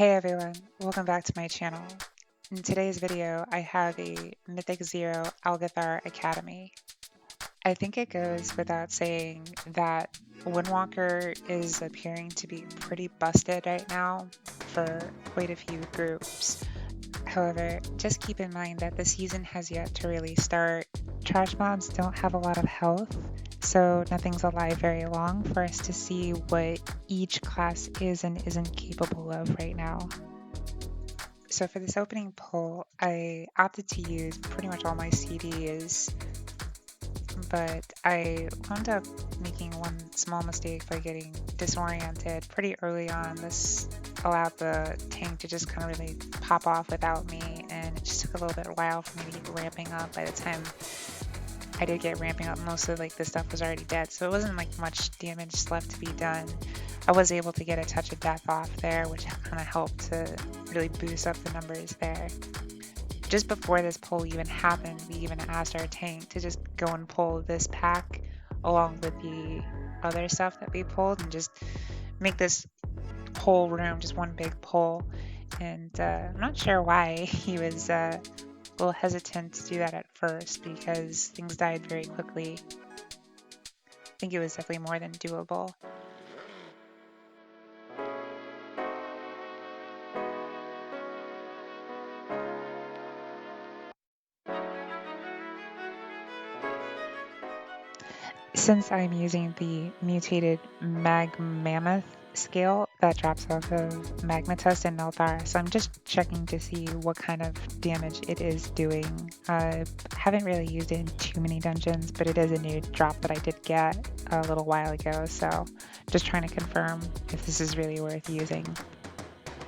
Hey everyone, welcome back to my channel. In today's video, I have a Mythic 0 Algeth'ar Academy. I think it goes without saying that Windwalker is appearing to be pretty busted right now for quite a few groups. However, just keep in mind that the season has yet to really start. Trash mobs don't have a lot of health, so nothing's alive very long for us to see what each class is and isn't capable of right now. So for this opening pull, I opted to use pretty much all my CDs, but I wound up making one small mistake by getting disoriented pretty early on. This allowed the tank to just kind of really pop off without me, and it just took a little bit of a while for me to get ramping up. By the time I did get ramping up, most of the stuff was already dead, so it wasn't like much damage left to be done. I was able to get a touch of death off there, which kind of helped to really boost up the numbers there. Just before this pull even happened, we even asked our tank to just go and pull this pack along with the other stuff that we pulled and just make this whole room just one big pull. And I'm not sure why he was a little hesitant to do that at first, because things died very quickly. I think it was definitely more than doable. Since I'm using the mutated Mammoth scale that drops off of Magmatust and Algeth'ar, so I'm just checking to see what kind of damage it is doing. I haven't really used it in too many dungeons, but it is a new drop that I did get a little while ago, so just trying to confirm if this is really worth using.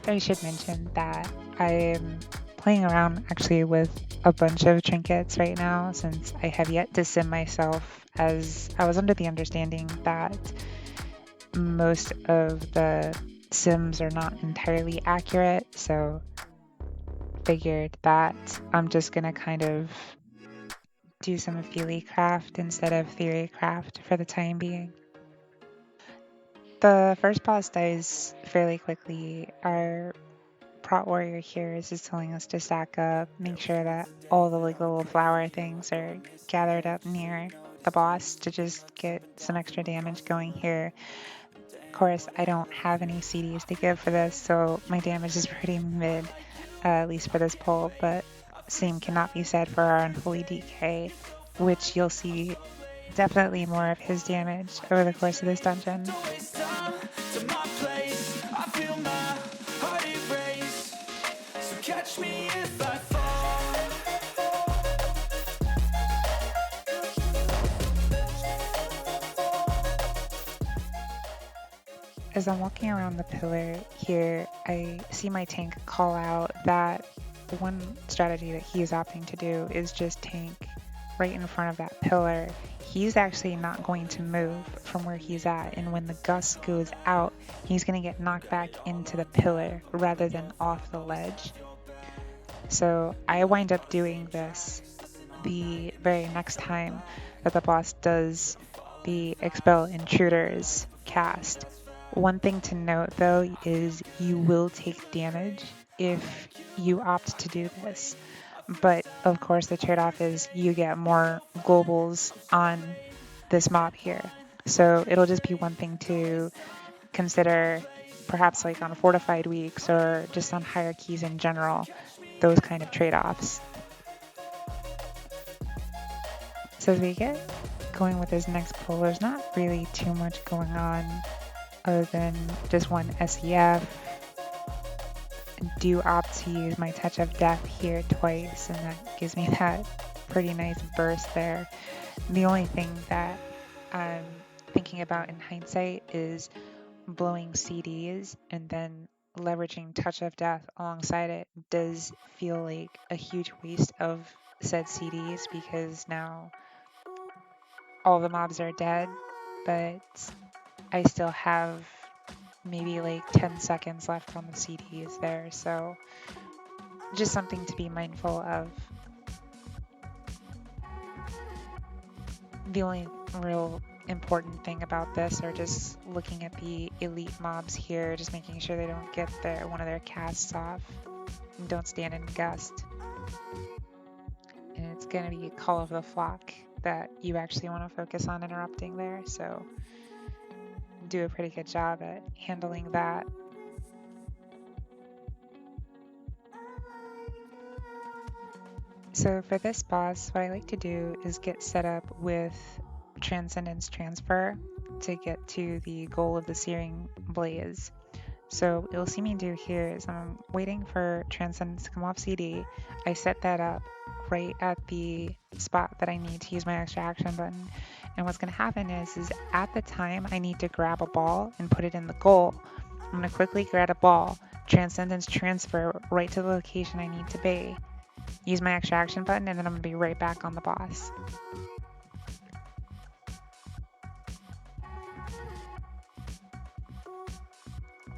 I should mention that I'm playing around actually with a bunch of trinkets right now, since I have yet to sim myself, as I was under the understanding that most of the sims are not entirely accurate, so figured that I'm just gonna kind of do some feely craft instead of theory craft for the time being. The first boss dies fairly quickly. Our prot warrior here is just telling us to stack up, make sure that all the little flower things are gathered up near the boss to just get some extra damage going here. Of course, I don't have any CDs to give for this, so my damage is pretty mid, at least for this pull, but same cannot be said for our Unholy DK, which you'll see definitely more of his damage over the course of this dungeon. Catch me if I fall. As I'm walking around the pillar here, I see my tank call out that one strategy that he is opting to do is just tank right in front of that pillar. He's actually not going to move from where he's at, and when the gust goes out, he's going to get knocked back into the pillar rather than off the ledge. So I wind up doing this the very next time that the boss does the Expel Intruders cast. One thing to note though is you will take damage if you opt to do this. But of course the trade-off is you get more globals on this mob here. So it'll just be one thing to consider, perhaps like on fortified weeks or just on hierarchies in general, those kind of trade-offs. So as we get going with this next pull, there's not really too much going on other than just one SEF. Do opt to use my Touch of Death here twice, and that gives me that pretty nice burst there. The only thing that I'm thinking about in hindsight is blowing CDs and then leveraging Touch of Death alongside it does feel like a huge waste of said CDs, because now all the mobs are dead, but I still have maybe like 10 seconds left on the CDs there, so just something to be mindful of. The only real important thing about this, or just looking at the elite mobs here, just making sure they don't get one of their casts off and don't stand in gust. And it's going to be Call of the Flock that you actually want to focus on interrupting there, so do a pretty good job at handling that. So for this boss, what I like to do is get set up with Transcendence Transfer to get to the goal of the Searing Blaze. So what you'll see me do here is I'm waiting for Transcendence to come off CD. I set that up right at the spot that I need to use my extra action button. And what's going to happen is at the time I need to grab a ball and put it in the goal, I'm going to quickly grab a ball, Transcendence Transfer right to the location I need to be, use my extra action button, and then I'm going to be right back on the boss.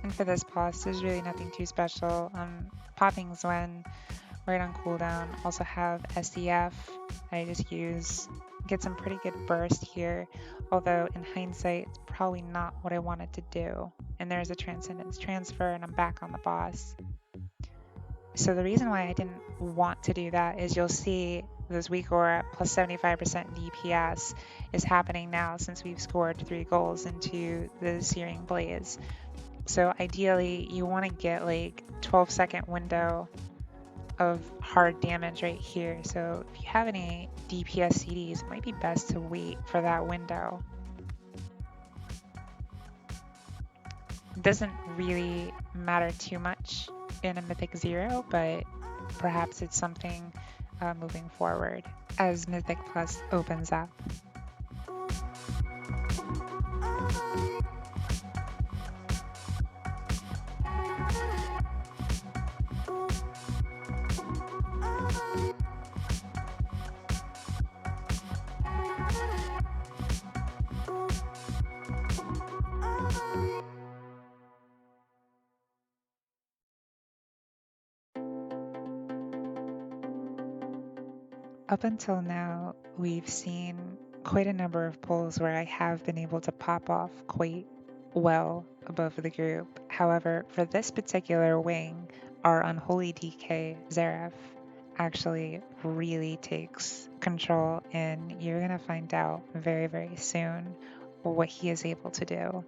And for this boss, there's really nothing too special. Popping Zwen right on cooldown. Also have SDF I just use. Get some pretty good burst here, although in hindsight, it's probably not what I wanted to do. And there's a Transcendence Transfer and I'm back on the boss. So the reason why I didn't want to do that is you'll see this weak aura at plus 75% DPS is happening now since we've scored 3 goals into the Searing Blaze. So ideally you want to get like 12-second window of hard damage right here. So if you have any DPS CDs, it might be best to wait for that window. It doesn't really matter too much in a Mythic 0, but perhaps it's something moving forward as Mythic Plus opens up. Up until now, we've seen quite a number of pulls where I have been able to pop off quite well above the group. However, for this particular wing, our Unholy DK Xerath actually really takes control, and you're going to find out very, very soon what he is able to do.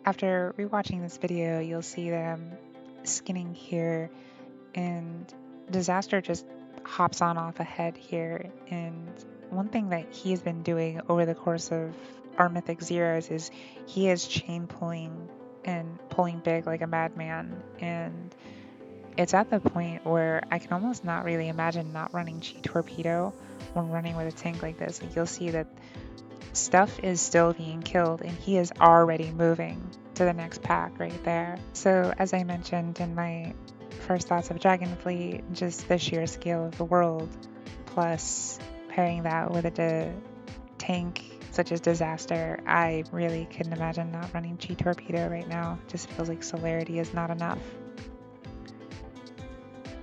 After rewatching this video, you'll see that I'm skinning here, and Disaster just hops on off ahead here. And one thing that he's been doing over the course of our Mythic Zeros is he is chain pulling and pulling big like a madman. And it's at the point where I can almost not really imagine not running Chi Torpedo when running with a tank like this. Like, you'll see that stuff is still being killed and he is already moving to the next pack right there. So as I mentioned in my first thoughts of Dragonflight, just the sheer scale of the world, plus pairing that with a tank such as Disaster, I really couldn't imagine not running Chi Torpedo right now. Just feels like celerity is not enough.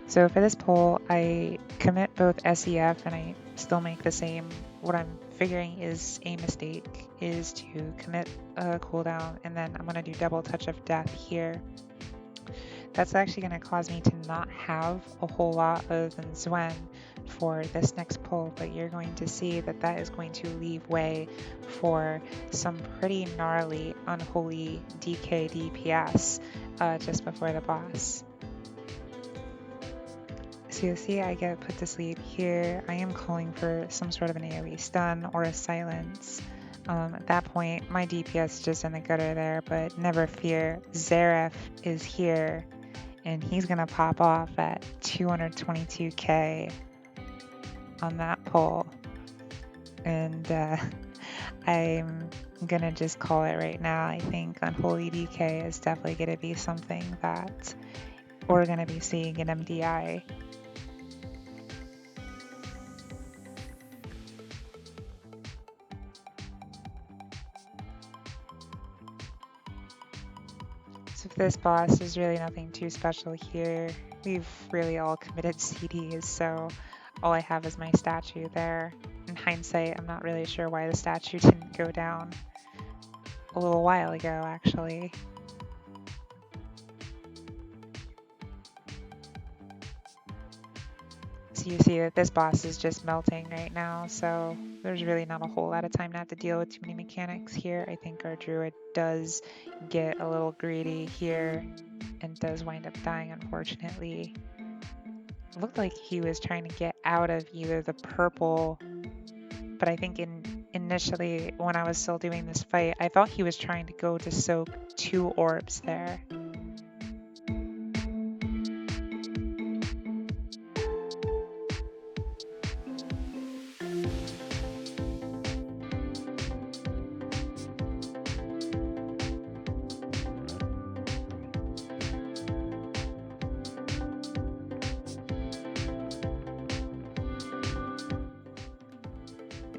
So for this pull, I commit both SEF and I still make the same. What I'm figuring is a mistake is to commit a cooldown, and then I'm going to do double touch of death here. That's actually going to cause me to not have a whole lot other than Zwen for this next pull, but you're going to see that that is going to leave way for some pretty gnarly Unholy DK DPS just before the boss. So you'll see I get put to sleep here. I am calling for some sort of an AoE stun or a silence. At that point, my DPS is just in the gutter there, but never fear, Xerath is here, and he's gonna pop off at 222k on that pull. And I'm gonna just call it right now. I think Unholy DK is definitely gonna be something that we're gonna be seeing in MDI. So this boss is really nothing too special here. We've really all committed CDs, so all I have is my statue there. In hindsight, I'm not really sure why the statue didn't go down a little while ago, actually. So you see that this boss is just melting right now, so there's really not a whole lot of time not to deal with too many mechanics here. I think our druid does get a little greedy here and does wind up dying, unfortunately. It looked like he was trying to get out of either the purple, but I think initially when I was still doing this fight, I thought he was trying to go to soak 2 orbs there.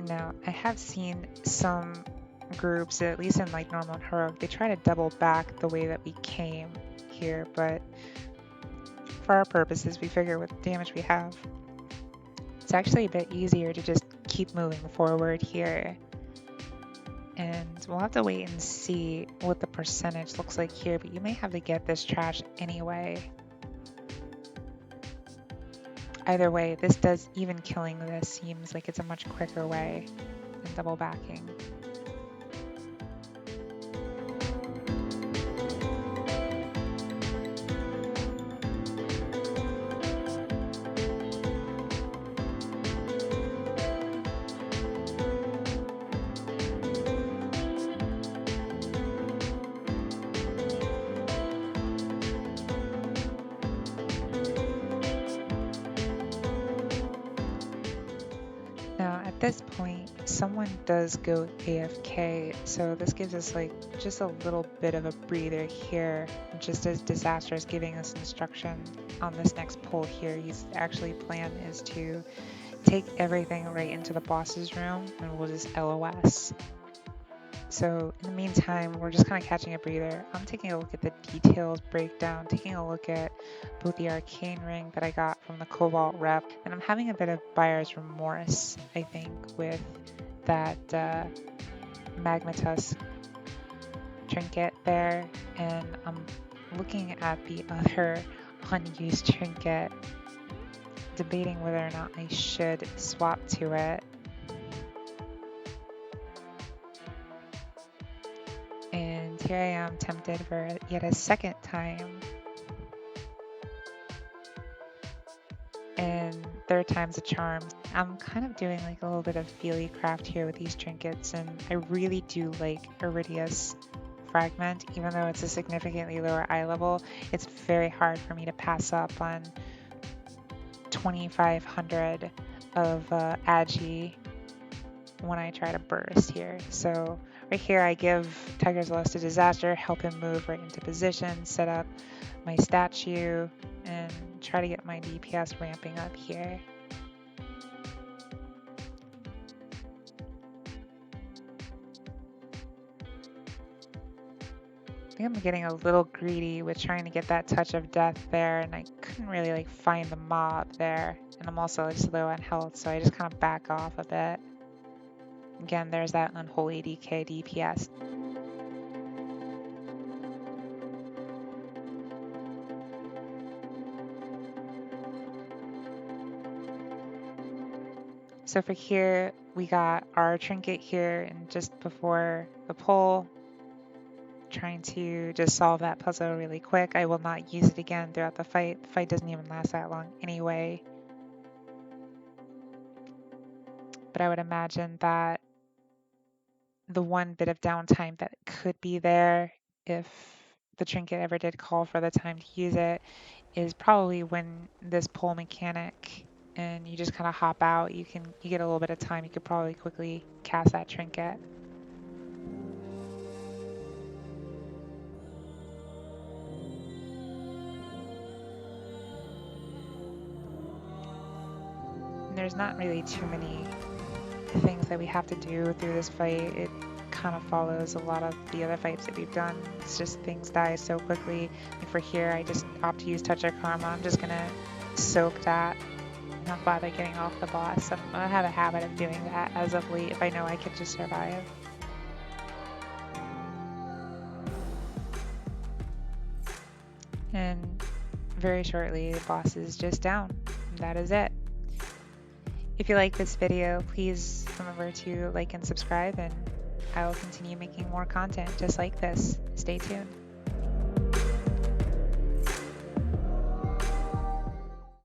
Now, I have seen some groups, at least in like normal and heroic, they try to double back the way that we came here, but for our purposes, we figure with the damage we have, it's actually a bit easier to just keep moving forward here. And we'll have to wait and see what the percentage looks like here, but you may have to get this trash anyway. Either way, this does, even killing this seems like it's a much quicker way than double backing. Now at this point, someone does go AFK, so this gives us like just a little bit of a breather here, just as Disaster is giving us instruction on this next pull here. His actually plan is to take everything right into the boss's room and we'll just LOS. So in the meantime, we're just kind of catching a breather. I'm taking a look at the details breakdown, taking a look at both the arcane ring that I got from the Cobalt rep, and I'm having a bit of buyer's remorse, I think, with that Magmatus trinket there, and I'm looking at the other unused trinket, debating whether or not I should swap to it. And here I am tempted for yet a second time. And third time's a charm. I'm kind of doing like a little bit of feely craft here with these trinkets, and I really do like Iridius Fragment, even though it's a significantly lower eye level. It's very hard for me to pass up on 2500 of Agi when I try to burst here. So right here I give Tiger's Lust a Disaster, help him move right into position, set up my statue, and try to get my DPS ramping up here. I think I'm getting a little greedy with trying to get that touch of death there, and I couldn't really like find the mob there. And I'm also just low on health, so I just kind of back off a bit. Again, there's that unholy DK DPS. So for here, we got our trinket here, and just before the pull, trying to just solve that puzzle really quick. I will not use it again throughout the fight. The fight doesn't even last that long anyway. But I would imagine that the one bit of downtime that could be there if the trinket ever did call for the time to use it is probably when this pull mechanic and you just kind of hop out, you get a little bit of time, you could probably quickly cast that trinket. And there's not really too many things that we have to do through this fight. It kind of follows a lot of the other fights that we've done. It's just things die so quickly. Like for here, I just opt to use Touch of Karma. I'm just gonna soak that, not bother getting off the boss. I have a habit of doing that as of late if I know I can just survive. And very shortly, the boss is just down. That is it. If you like this video, please remember to like and subscribe, and I will continue making more content just like this. Stay tuned.